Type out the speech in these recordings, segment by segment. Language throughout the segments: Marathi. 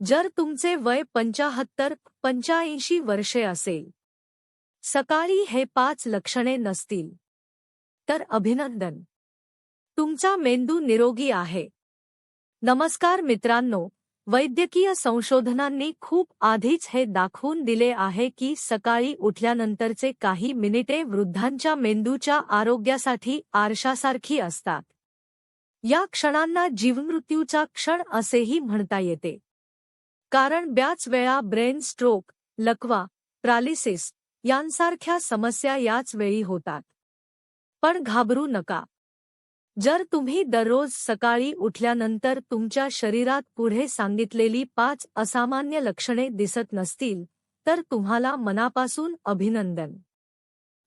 जर तुमचे वय 75-85 वर्षे असेल, सकाळी हे 5 लक्षणे नसतील, तर अभिनंदन, तुमचा मेंदू निरोगी आहे. नमस्कार मित्रांनो, वैद्यकीय संशोधनांनी खूप आधीच हे दाखवून दिले आहे की सकाळी उठल्यानंतरचे काही मिनिटे वृद्धांच्या मेंदूच्या आरोग्यासाठी आरशासारखी असतात. या क्षणांना जीवमृत्यूचा क्षण असेही म्हणता येते. कारण बऱ्याच वेळा ब्रेन स्ट्रोक, लकवा, पॅरालिसिस यांसारख्या समस्या याच वेळी होतात. पण घाबरू नका. जर तुम्ही दररोज सकाळी उठल्यानंतर तुमच्या शरीरात पुढे सांगितलेली 5 असामान्य लक्षणे दिसत नसतील, तर तुम्हाला मनापासून अभिनंदन.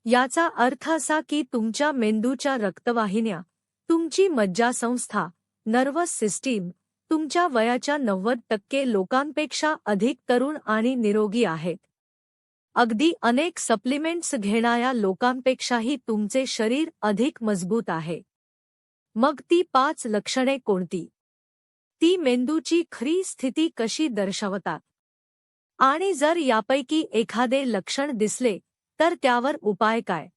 याचा अर्थ असा की तुमच्या मेंदूच्या रक्तवाहिन्या, तुमची मज्जासंस्था, नर्व्हस सिस्टीम तुमच्या वयाच्या 90% लोकांपेक्षा अधिक तरुण आणि निरोगी आहेत. अगदी अनेक सप्लिमेंट्स घेणाऱ्या लोकांपेक्षाही तुमचे शरीर अधिक मजबूत आहे. मग ती 5 लक्षणे कोणती? ती मेंदूची खरी स्थिती कशी दर्शवतात? आणि जर यापैकी एखादे लक्षण दिसले, तर त्यावर उपाय काय?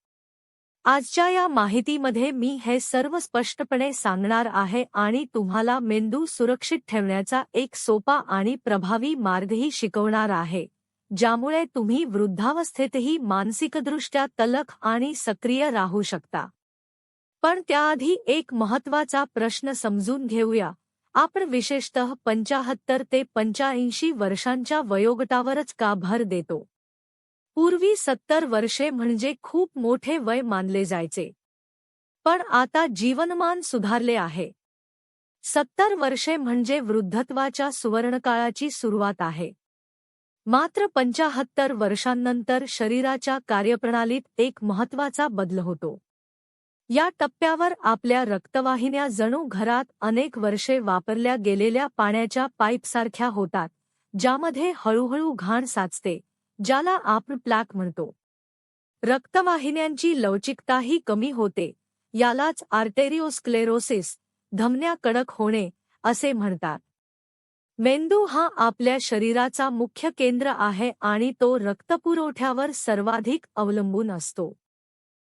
आजच्या या माहितीमध्ये मी हे सर्व स्पष्टपणे सांगणार आहे आणि तुम्हाला मेंदू सुरक्षित ठेवण्याचा एक सोपा आणि प्रभावी मार्गही शिकवणार आहे, ज्यामुळे तुम्ही वृद्धावस्थेतही मानसिकदृष्ट्या तल्लख आणि सक्रिय राहू शकता. पण त्याआधी एक महत्त्वाचा प्रश्न समजून घेऊया. आपण विशेषतः 75 ते 85 वर्षांच्या वयोगटावरच का भर देतो? पूर्वी 70 वर्षे म्हणजे खूप मोठे वय मानले जायचे. पण आता जीवनमान सुधारले आहे. 70 वर्षे म्हणजे वृद्धत्वाच्या सुवर्णकाळाची सुरुवात आहे. मात्र 75 वर्षांनंतर शरीराच्या कार्यप्रणालीत एक महत्त्वाचा बदल होतो. या टप्प्यावर आपल्या रक्तवाहिन्या जणू घरात अनेक वर्षे वापरल्या गेलेल्या पाण्याच्या पाईपसारख्या होतात, ज्यामध्ये हळूहळू घाण साचते, ज्याला आपण प्लॅक म्हणतो. रक्तवाहिन्यांची लवचिकताही कमी होते. यालाच आर्टेरिओस्क्लेरोसिस, धमन्या कडक होणे, असे म्हणतात. मेंदू हा आपल्या शरीराचा मुख्य केंद्र आहे आणि तो रक्तपुरवठ्यावर सर्वाधिक अवलंबून असतो.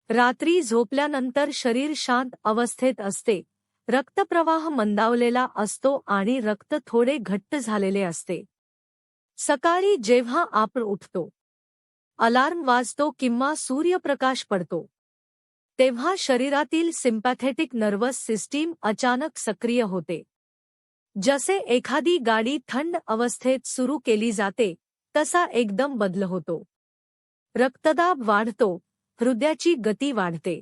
रात्री झोपल्यानंतर शरीर शांत अवस्थेत असते, रक्तप्रवाह मंदावलेला असतो आणि रक्त थोडे घट्ट झालेले असते. सकाळी जेव्हा आपण उठतो, अलार्म वाजतो किंवा सूर्यप्रकाश पडतो, तेव्हा शरीरातील सिम्पॅथेटिक नर्व्हस सिस्टीम अचानक सक्रिय होते. जसे एखादी गाडी थंड अवस्थेत सुरू केली जाते, तसा एकदम बदल होतो. रक्तदाब वाढतो, हृदयाची गती वाढते.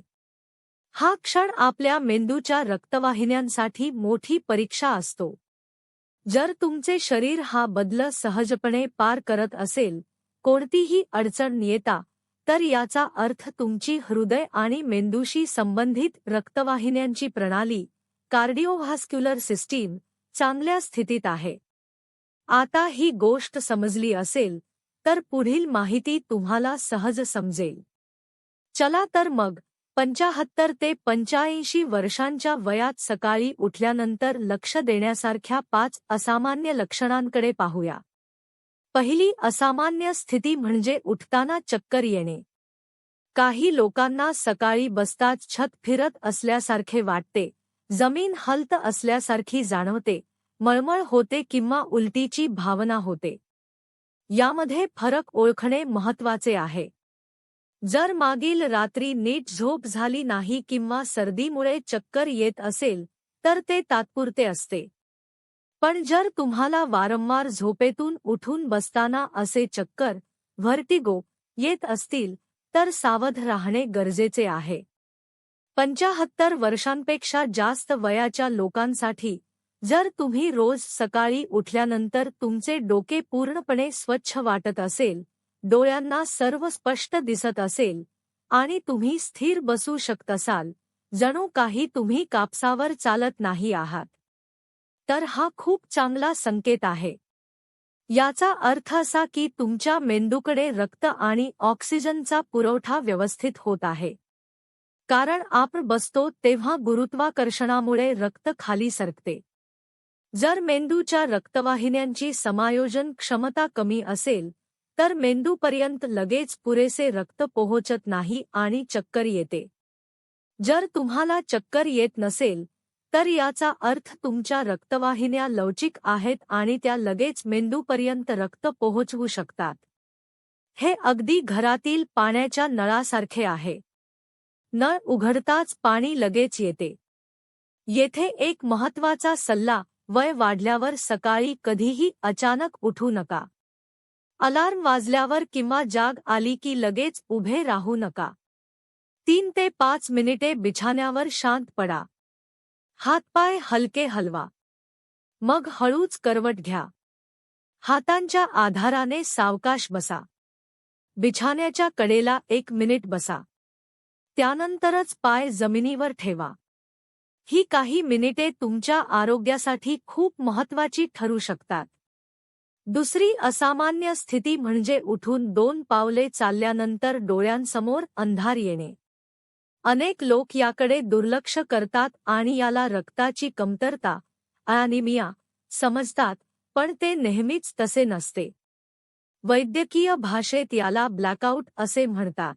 हा क्षण आपल्या मेंदूच्या रक्तवाहिन्यांसाठी मोठी परीक्षा असतो. जर तुमचे शरीर हा बदल सहजपणे पार करत असेल, कोणतीही अडचण येता, तर याचा अर्थ तुमची हृदय आणि मेंदूशी संबंधित रक्तवाहिन्यांची प्रणाली, कार्डिओव्हास्क्युलर सिस्टीम, चांगल्या स्थितीत आहे. आता ही गोष्ट समजली असेल, तर पुढील माहिती तुम्हाला सहज समजेल. चला तर मग 75 ते 85 वर्षांच्या वयात सकाळी उठल्यानंतर लक्ष देण्यासारख्या 5 असामान्य लक्षणांकडे पाहूया. पहिली असामान्य स्थिती म्हणजे उठताना चक्कर येणे. काही लोकांना सकाळी बसताच छत फिरत असल्यासारखे वाटते, जमीन हलत असल्यासारखी जाणवते, मळमळ होते किंवा उलटीची भावना होते. यामध्ये फरक ओळखणे महत्त्वाचे आहे. जर मागील रात्री नीट झोप झाली नाही किंवा सर्दीमुळे चक्कर येत असेल, तर ते तात्पुरते असते. पण जर तुम्हाला वारंवार झोपेतून उठून बसताना असे चक्कर, व्हर्टिगो येत असतील, तर सावध राहणे गरजेचे आहे. 75 वर्षांपेक्षा जास्त वयाच्या लोकांसाठी, जर तुम्ही रोज सकाळी उठल्यानंतर तुमचे डोके पूर्णपणे स्वच्छ वाटत असेल, डोळ्यांना सर्व स्पष्ट दिसत असेल आणि तुम्ही स्थिर बसू शकत असाल, जणू काही तुम्ही कापसावर चालत नाही आहात, तर हा खूप चांगला संकेत आहे. याचा अर्थ असा की तुमच्या मेंदूकडे रक्त आणि ऑक्सिजनचा पुरवठा व्यवस्थित होत आहे. कारण आपण बसतो तेव्हा गुरुत्वाकर्षणामुळे रक्त खाली सरकते. जर मेंदूच्या रक्तवाहिन्यांची समायोजन क्षमता कमी असेल तर मेंदूपर्यंत लगेच पुरेसे रक्त पोहोचत नाही आणि चक्कर येते. जर तुम्हाला चक्कर येत नसेल तर याचा अर्थ तुमच्या रक्तवाहिन्या लवचिक आहेत आणि त्या लगेच मेंदूपर्यंत रक्त पोहोचवू शकतात. हे अगदी घरातील पाण्याच्या नळासारखे आहे. नळ उघडताच पाणी लगेच येते. येथे एक महत्त्वाचा सल्ला: वय वाढल्यावर सकाळी कधीही अचानक उठू नका. अलार्म वाजल्यावर किंवा जाग आली की लगेच उभे राहू नका. 3 ते 5 मिनिटे बिछाण्यावर शांत पडा. हातपाय हलके हलवा. मग हळूच करवट घ्या. हातांच्या आधाराने सावकाश बसा. बिछाण्याच्या कडेला 1 मिनिट बसा. त्यानंतरच पाय जमिनीवर ठेवा. ही काही मिनिटे तुमच्या आरोग्यासाठी खूप महत्त्वाची ठरू शकतात. दुसरी असामान्य स्थिती म्हणजे उठून 2 पावले चालल्यानंतर डोळ्यांसमोर अंधार येणे. अनेक लोक याकडे दुर्लक्ष करतात आणि याला रक्ताची कमतरता ॲनिमिया समजतात, पण ते नेहमीच तसे नसते. वैद्यकीय भाषेत याला ब्लॅकआउट असे म्हणतात.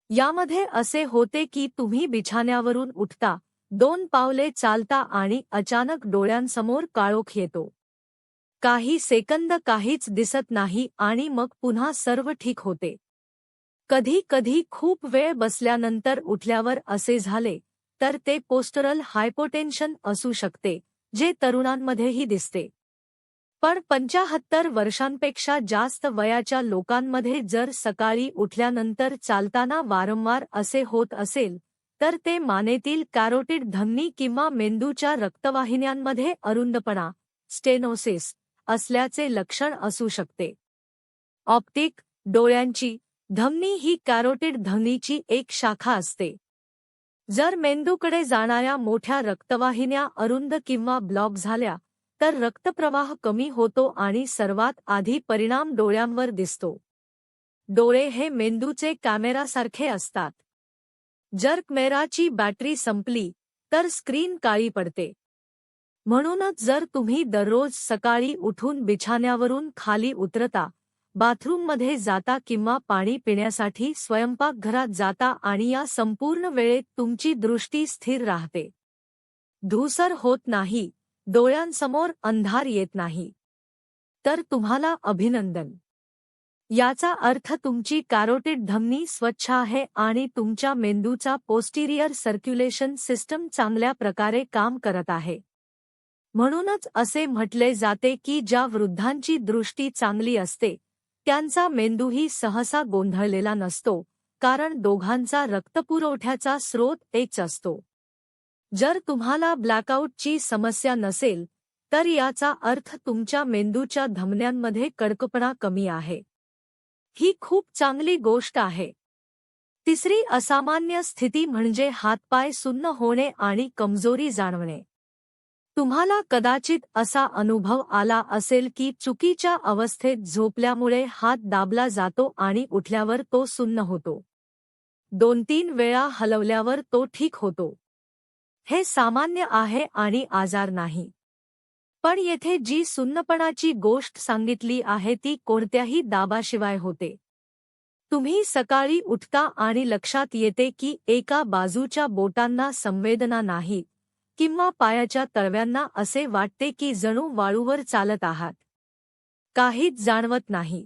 यामध्ये असे होते की तुम्ही बिछाण्यावरून उठता, 2 पावले चालता आणि अचानक डोळ्यांसमोर काळोख येतो. काही सेकंद काहीच दिसत नाही आणि मग पुन्हा सर्व ठीक होते. कधी कधी खूप वेळ बसल्यानंतर उठल्यावर असे झाले तर ते पोस्टरल हायपोटेन्शन असू शकते, जे तरुणांमध्येही दिसते. पण 75 वर्षांपेक्षा जास्त वयाच्या लोकांमध्ये जर सकाळी उठल्यानंतर चालताना वारंवार असे होत असेल तर ते मानेतील कॅरोटिड धमनी किंवा मेंदूच्या रक्तवाहिन्यांमध्ये अरुंदपणा स्टेनोसिस असल्याचे लक्षण असू शकते. ऑप्टिक डोळ्यांची धमनी ही कॅरोटिड धमनीची एक शाखा असते. जर मेंदूकडे जाणाऱ्या मोठ्या रक्तवाहिन्या अरुंद किंवा ब्लॉक झाल्या तर रक्तप्रवाह कमी होतो आणि सर्वात आधी परिणाम डोळ्यांवर दिसतो. डोळे हे मेंदूचे कॅमेरासारखे असतात. जर कॅमेराची बॅटरी संपली तर स्क्रीन काळी पडते. म्हणूनच जर तुम्ही दररोज सकाळी उठून बिछाण्यावरून खाली उतरता, बाथरूममध्ये जाता किंवा पाणी पिण्यासाठी स्वयंपाकघरात जाता आणि या संपूर्ण वेळेत तुमची दृष्टी स्थिर राहते, धूसर होत नाही, डोळ्यांसमोर अंधार येत नाही, तर तुम्हाला अभिनंदन. याचा अर्थ तुमची कॅरोटिड धमनी स्वच्छ आहे आणि तुमच्या मेंदूचा पोस्टिरियर सर्क्युलेशन सिस्टम चांगल्या प्रकारे काम करत आहे. म्हणूनच असे म्हटले जाते की ज्या वृद्धांची दृष्टी चांगली असते त्यांचा मेंदूही सहसा गोंधळलेला नसतो, कारण दोघांचा रक्तपुरवठ्याचा स्रोत एकच असतो. जर तुम्हाला ब्लॅकआउटची समस्या नसेल तर याचा अर्थ तुमच्या मेंदूच्या धमन्यांमध्ये कडकपणा कमी आहे. ही खूप चांगली गोष्ट आहे. तिसरी असामान्य स्थिती म्हणजे हातपाय सुन्न होणे आणि कमजोरी जाणवणे. तुम्हाला कदाचित असा अनुभव आला असेल की चुकीच्या अवस्थेत झोपल्यामुळे हात दाबला जातो आणि उठल्यावर तो सुन्न होतो. 2-3 वेळा हलवल्यावर तो ठीक होतो. हे सामान्य आहे आणि आजार नाही. पण येथे जी सुन्नपणाची गोष्ट सांगितली आहे ती कोणत्याही दाबाशिवाय होते. तुम्ही सकाळी उठता आणि लक्षात येते की एका बाजूच्या बोटांना संवेदना नाहीत किंवा पायाच्या तळव्यांना असे वाटते की जणू वाळूवर चालत आहात. काहीच जाणवत नाही.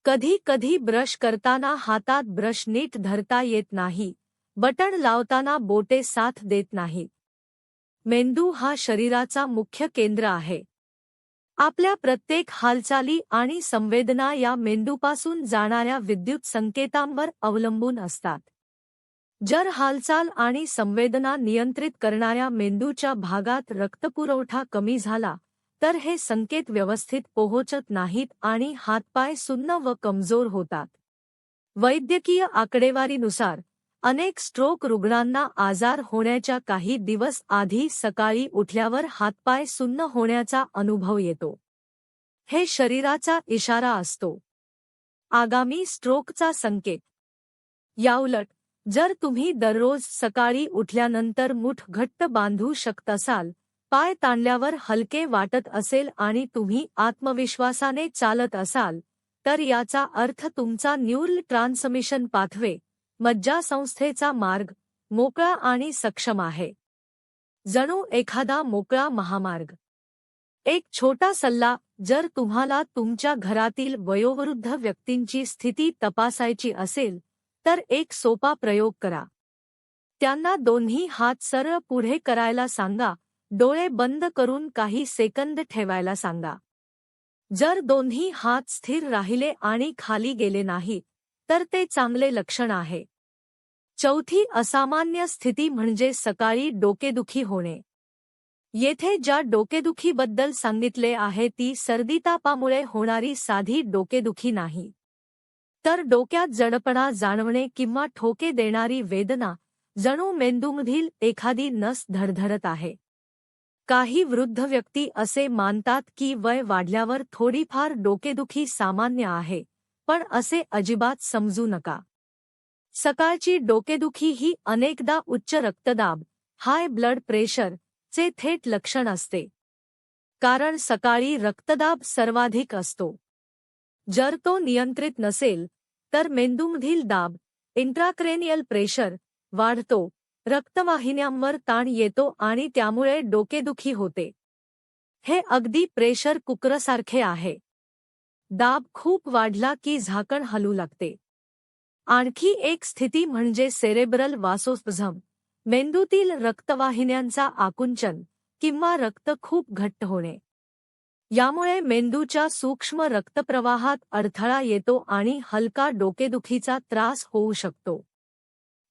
कधी कधी ब्रश करताना हातात ब्रश नीट धरता येत नाही, बटण लावताना बोटे साथ देत नाहीत. मेंदू हा शरीराचा मुख्य केंद्र आहे. आपल्या प्रत्येक हालचाली आणि संवेदना या मेंदूपासून जाणाऱ्या विद्युत संकेतांवर अवलंबून असतात. जर हालचाल आणि संवेदना नियंत्रित करणाऱ्या मेंदूच्या भागात रक्तपुरवठा कमी झाला तर हे संकेत व्यवस्थित पोहोचत नाहीत आणि हातपाय सुन्न व कमजोर होतात. वैद्यकीय आकडेवारीनुसार अनेक स्ट्रोक रुग्णांना आजार होण्याच्या काही दिवस आधी सकाळी उठल्यावर हातपाय सुन्न होण्याचा अनुभव येतो. हे शरीराचा इशारा असतो, आगामी स्ट्रोकचा संकेत. याउलट जर तुम्ही दररोज सकाळी उठल्यानंतर मूठ घट्ट बांधू शकत असाल, पाय ताणल्यावर हलके वाटत असेल आणि तुम्ही आत्मविश्वासाने चालत असाल, तर याचा अर्थ तुमचा न्यूरल ट्रान्समिशन पाथवे, मज्जासंस्थेचा मार्ग, मोकळा आणि सक्षम आहे. जणू एखादा मोकळा महामार्ग. एक छोटा सल्ला, जर तुम्हाला तुमच्या घरातील वयोवृद्ध व्यक्तींची स्थिती तपासायची असेल, तर एक सोपा प्रयोग करा. त्यांना दोन्ही हात सरळ पुढे करायला सांगा, डोळे बंद करून काही सेकंद ठेवायला सांगा. जर दोन्ही हात स्थिर राहिले आणि खाली गेले नाही, तर ते चांगले लक्षण आहे. चौथी असामान्य स्थिती म्हणजे सकाळी डोकेदुखी होणे. येथे ज्या डोकेदुखीबद्दल सांगितले आहे ती सर्दीतापामुळे होणारी साधी डोकेदुखी नाही, तर डोक्यात जडपणा जाणवणे किंवा ठोके देणारी वेदना, जणू मेंदूमधील एखादी नस धडधडत आहे. काही वृद्ध व्यक्ती असे मानतात की वय वाढल्यावर थोडीफार डोकेदुखी सामान्य आहे, पण असे अजिबात समजू नका. सकाळची डोकेदुखी ही अनेकदा उच्च रक्तदाब, हाय ब्लड प्रेशर चे थेट लक्षण असते. कारण सकाळी रक्तदाब सर्वाधिक असतो. जर तो नियंत्रित नसेल, तर मेंदूमधील दाब, इंट्राक्रेनियल प्रेशर वाढतो, रक्तवाहिन्यांवर ताण येतो आणि त्यामुळे डोकेदुखी होते. हे अगदी प्रेशर कुकरसारखे आहे. दाब खूप वाढला की झाकण हलू लागते. आणखी एक स्थिती म्हणजे सेरेब्रल वासोस्पझम, मेंदूतील रक्तवाहिन्यांचा आकुंचन किंवा रक्त खूप घट्ट होणे. यामुळे मेंदूच्या सूक्ष्म रक्तप्रवाहात अडथळा येतो आणि हलका डोकेदुखीचा त्रास होऊ शकतो.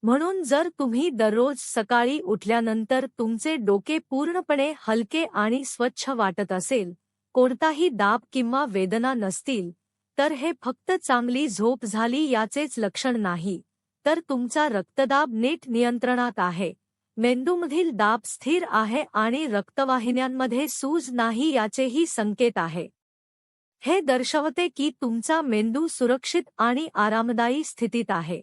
म्हणून जर तुम्ही दररोज सकाळी उठल्यानंतर तुमचे डोके पूर्णपणे हलके आणि स्वच्छ वाटत असेल, कोणताही दाब किंवा वेदना नसतील, तर हे फक्त चांगली झोप झाली याचेच लक्षण नाही, तर तुमचा रक्तदाब नीट नियंत्रणात आहे, मेंदूमधील दाब स्थिर आहे आणि रक्तवाहिन्यांमध्ये सूज नाही याचेही संकेत आहे. हे दर्शवते की तुमचा मेंदू सुरक्षित आणि आरामदायी स्थितीत आहे.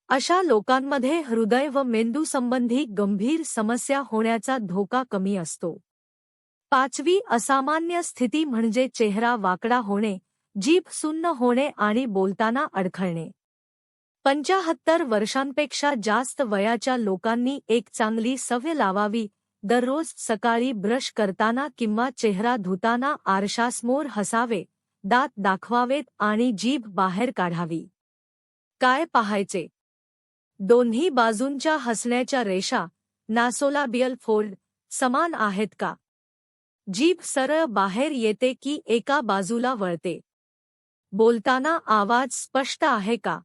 अशा लोकांमध्ये हृदय व मेंदूसंबंधी गंभीर समस्या होण्याचा धोका कमी असतो. पाचवी असामान्य स्थिती म्हणजे चेहरा वाकडा होणे, जीभ सुन्न होणे आणि बोलताना अडखळणे. 75 वर्षांपेक्षा जास्त वयाच्या लोकांनी एक चांगली सवय लावावी, दररोज सकाळी ब्रश करताना किंवा चेहरा धुताना आरशासमोर हसावे, दात दाखवावेत आणि जीभ बाहेर काढावी. काय पाहायचे? दोन्ही बाजूंच्या हसण्याच्या रेषा, नासोलाबियल फोल्ड, समान आहेत का? जीभ सरळ बाहेर येते की एका बाजूला वळते? बोलताना आवाज स्पष्ट आहे का?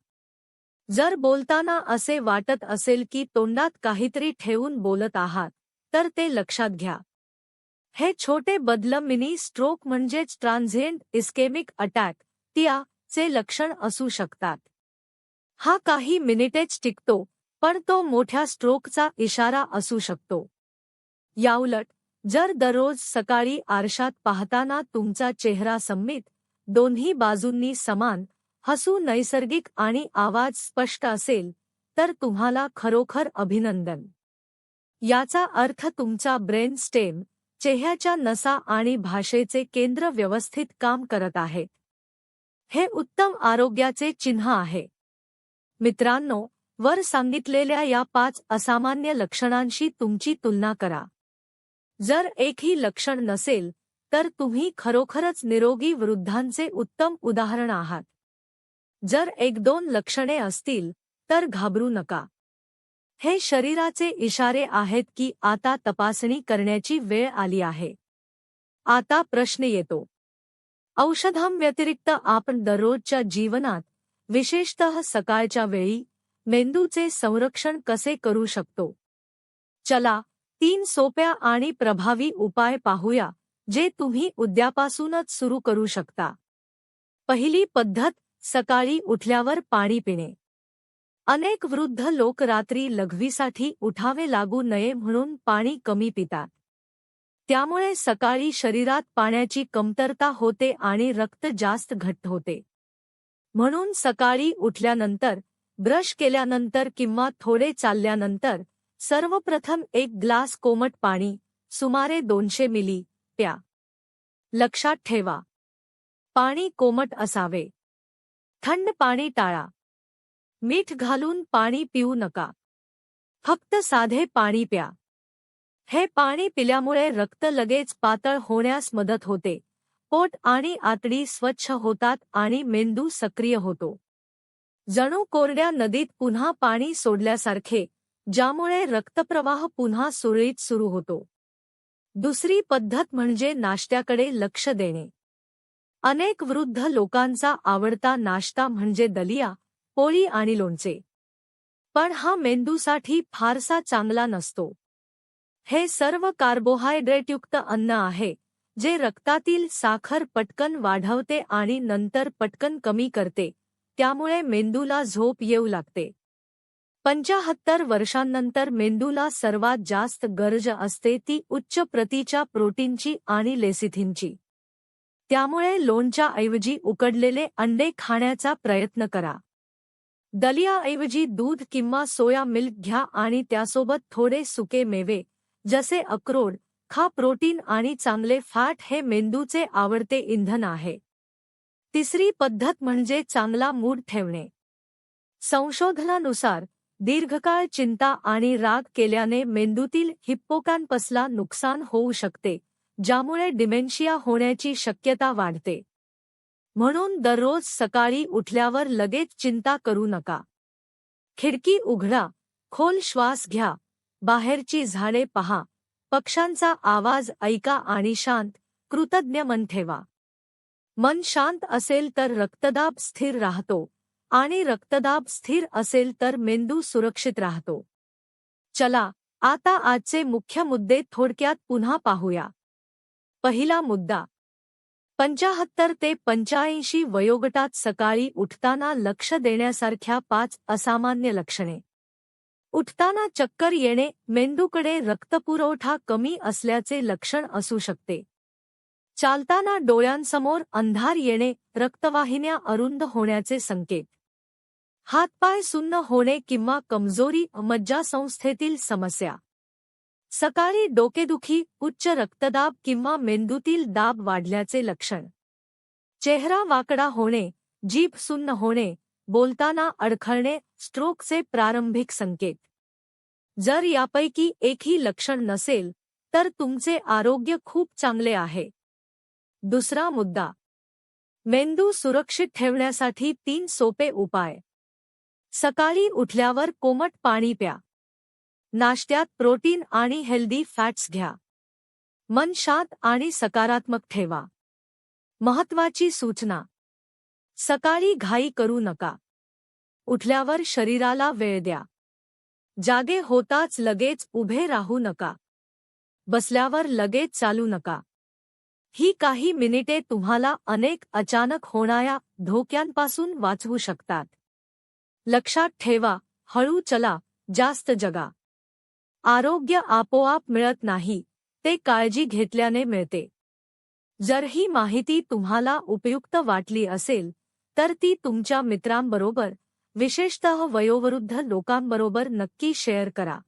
जर बोलताना असे वाटत असेल की तोंडात काहीतरी ठेवून बोलत आहात, तर ते लक्षात घ्या. हे छोटे बदल मिनी स्ट्रोक म्हणजेच ट्रान्झिएंट इस्केमिक अटॅक, TIA चे लक्षण असू शकतात. हा काही मिनिटेच टिकतो, पण तो मोठ्या स्ट्रोकचा इशारा असू शकतो. याउलट, जर दररोज सकाळी आरशात पाहताना तुमचा चेहरा संमित, दोन्ही बाजूंनी समान, हसू नैसर्गिक आणि आवाज स्पष्ट असेल, तर तुम्हाला खरोखर अभिनंदन. याचा अर्थ तुमचा ब्रेन स्टेम, चेहऱ्याच्या नसा आणि भाषेचे केंद्र व्यवस्थित काम करत आहेत. हे उत्तम आरोग्याचे चिन्ह आहे. मित्रांनो, वर सांगितलेल्या या 5 असामान्य लक्षणांशी तुमची तुलना करा. जर एकही लक्षण नसेल, तर तुम्ही खरोखरच निरोगी वृद्धांचे उत्तम उदाहरण आहात. जर 1-2 लक्षणे असतील, तर घाबरू नका. हे शरीराचे इशारे आहेत की आता तपासणी करण्याची वेळ आली आहे. आता प्रश्न येतो, औषधांव्यतिरिक्त आपण दररोजच्या जीवनात, विशेषतः सकाळच्या वेळी, मेंदूचे संरक्षण कसे करू शकतो? चला, 3 सोप्या आणि प्रभावी उपाय पाहूया, जे तुम्ही उद्यापासूनच सुरू करू शकता. पहिली पद्धत, सकाळी उठल्यावर पाणी पिणे. अनेक वृद्ध लोक रात्री लघवीसाठी उठावे लागू नये म्हणून पाणी कमी पितात. त्यामुळे सकाळी शरीरात पाण्याची कमतरता होते आणि रक्त जास्त घट्ट होते. म्हणून सकाळी उठल्यानंतर, ब्रश केल्यानंतर किंवा थोडे चालल्यानंतर, सर्वप्रथम एक ग्लास कोमट पाणी, सुमारे 200 मिली प्या. लक्षात ठेवा, पाणी कोमट असावे. थंड पाणी टाळा. मीठ घालून पाणी पिऊ नका. फक्त साधे पाणी प्या. हे पाणी पिल्यामुळे रक्त लगेच पातळ होण्यास मदत होते, पोट आणि आतडी स्वच्छ होतात आणि मेंदू सक्रिय होतो. जणू कोरड्या नदीत पुन्हा पाणी सोडल्यासारखे, ज्यामुळे रक्तप्रवाह पुन्हा सुरळीत सुरू होतो. दुसरी पद्धत म्हणजे नाश्त्याकडे लक्ष देणे. अनेक वृद्ध लोकांचा आवडता नाश्ता म्हणजे दलिया, पोळी आणि लोणचे. पण हा मेंदूसाठी फारसा चांगला नसतो. हे सर्व कार्बोहायड्रेटयुक्त अन्न आहे, जे रक्तातील साखर पटकन वाढवते आणि नंतर पटकन कमी करते, त्यामुळे मेंदूला झोप येऊ लागते. 75 वर्षांनंतर मेंदूला सर्वात जास्त गरज असते ती उच्च प्रतीच्या प्रोटीनची आणि लेसिथिनची. त्यामुळे लोणच्याऐवजी उकडलेले अंडे खाण्याचा प्रयत्न करा. दलियाऐवजी दूध किंवा सोया मिल्क घ्या आणि त्यासोबत थोडे सुके मेवे जसे अक्रोड खा. प्रोटीन आणि चांगले फॅट हे मेंदूचे आवडते इंधन आहे. तिसरी पद्धत म्हणजे चांगला मूड ठेवणे. संशोधनानुसार दीर्घकाळ चिंता आणि राग केल्याने मेंदूतील हिप्पोकॅम्पसला नुकसान होऊ शकते, ज्यामुळे डिमेन्शिया होण्याची शक्यता वाढते. म्हणून दररोज सकाळी उठल्यावर लगेच चिंता करू नका. खिडकी उघडा, खोल श्वास घ्या, बाहेरची झाडे पहा, पक्ष्यांचा आवाज ऐका आणि शांत, कृतज्ञ मन ठेवा. मन शांत असेल तर रक्तदाब स्थिर राहतो आणि रक्तदाब स्थिर असेल तर मेंदू सुरक्षित राहतो. चला, आता आजचे मुख्य मुद्दे थोडक्यात पुन्हा पाहूया. पहिला मुद्दा, 75 ते 85 वयोगटात सकाळी उठताना लक्ष देण्यासारख्या 5 असामान्य लक्षणे. उठताना चक्कर येणे मेंदूकडे रक्तपुरवठा कमी असल्याचे लक्षण असू शकते. चालताना डोळ्यांसमोर अंधार येणे रक्तवाहिन्या अरुंद होण्याचे संकेत. हातपाय सुन्न होणे किंवा कमजोरी मज्जासंस्थेतील समस्या. सकाळी डोकेदुखी, उच्च रक्तदाब किंवा मेंदूतील दाब वाढल्याचे लक्षण. चेहरा वाकडा होणे, जीभ सुन्न होणे, बोलताना अडखळणे स्ट्रोकचे प्रारंभिक संकेत. जर यापैकी एकही लक्षण नसेल तर तुमचे आरोग्य खूप चांगले आहे. दुसरा मुद्दा, मेंदू सुरक्षित ठेवण्यासाठी 3 सोपे उपाय. सकाळी उठल्यावर कोमट पाणी प्या. नाश्त्यात प्रोटीन आणि हेल्दी फॅट्स घ्या. मन शांत आणि सकारात्मक ठेवा. महत्त्वाची सूचना, सकाळी घाई करू नका. उठल्यावर शरीराला वेळ द्या. जागे होताच लगेच उभे राहू नका. बसल्यावर लगेच चालू नका. ही काही मिनिटे तुम्हाला अनेक अचानक होणाऱ्या धोक्यांपासून वाचवू शकतात. लक्षात ठेवा, हळू चला, जास्त जगा. आरोग्य आपोआप मिळत नाही, ते काळजी घेतल्याने मिळते. जर ही माहिती तुम्हाला उपयुक्त वाटली असेल तर ती तुमच्या मित्रांबरोबर, विशेषतः वयोवृद्ध लोकांबरोबर नक्की शेअर करा.